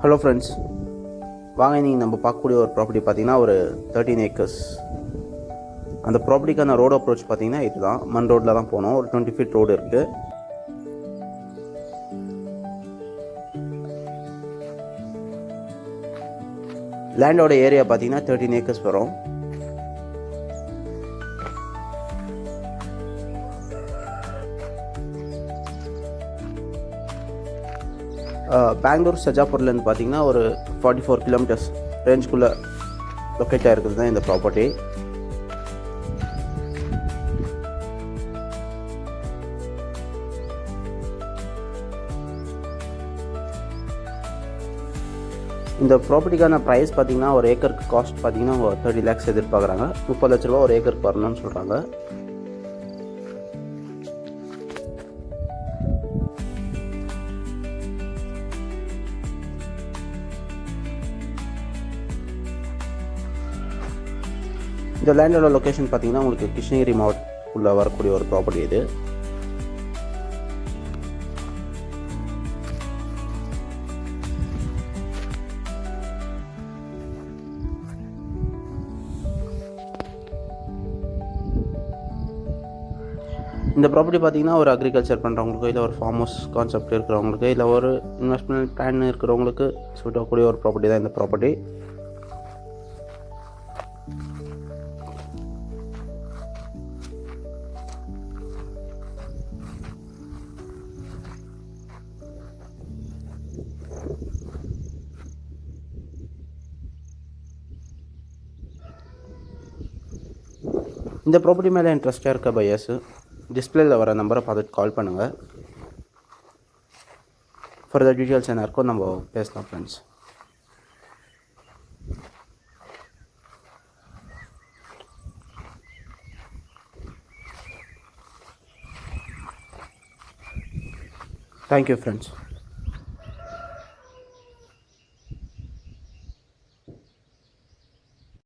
Hello friends, வாங்க நீங்கள் நம்ம பார்க்கக்கூடிய ஒரு ப்ராப்பர்ட்டி பார்த்தீங்கன்னா ஒரு 13 ஏக்கர்ஸ். அந்த ப்ராப்பர்ட்டிக்கான ரோடு அப்ரோச் பார்த்தீங்கன்னா இதுதான். மண் ரோட்டில் தான் போகணும். ஒரு 20 ஃபீட் ரோடு இருக்குது. லேண்டோட ஏரியா பார்த்தீங்கன்னா 13 ஏக்கர்ஸ் வரும். பெங்களூர் சஜாப்பூர்லேருந்து பார்த்தீங்கன்னா ஒரு 44 கிலோமீட்டர்ஸ் ரேஞ்சுக்குள்ளே லொக்கேட் ஆகிருக்குது தான் இந்த ப்ராப்பர்ட்டி. இந்த ப்ராப்பர்ட்டிக்கான ப்ரைஸ் பார்த்தீங்கன்னா ஒரு ஏக்கருக்கு காஸ்ட் பார்த்தீங்கன்னா 30 lakhs எதிர்பார்க்குறாங்க. 30 லட்ச ரூபா ஒரு ஏக்கருக்கு வரணும்னு சொல்கிறாங்க. இந்த லேண்டோட லொக்கேஷன் பார்த்தீங்கன்னா உங்களுக்கு கிருஷ்ணகிரி மாவட்டத்துக்குள்ளே வரக்கூடிய ஒரு ப்ராப்பர்ட்டி இது. இந்த ப்ராப்பர்ட்டி பார்த்தீங்கன்னா ஒரு அக்ரிகல்ச்சர் பண்ணுறவங்களுக்கு, இல்லை ஒரு ஃபார்ம் ஹவுஸ் கான்செப்ட் இருக்கிறவங்களுக்கு, இல்லை ஒரு இன்வெஸ்ட்மெண்ட் பிளான் இருக்கிறவங்களுக்கு சூட் ஆகக்கூடிய ஒரு ப்ராப்பர்ட்டி தான் இந்த ப்ராப்பர்ட்டி. இந்த ப்ராப்பர்ட்டி மேலே இன்ட்ரெஸ்ட்டாக இருக்க பையர்ஸு டிஸ்பிளேயில் வர நம்பரை பார்த்துட்டு கால் பண்ணுங்கள். ஃபர்தர் டீட்டெயில்ஸ் என்ன இருக்கோ நம்ம பேசலாம் ஃப்ரெண்ட்ஸ். Thank you friends.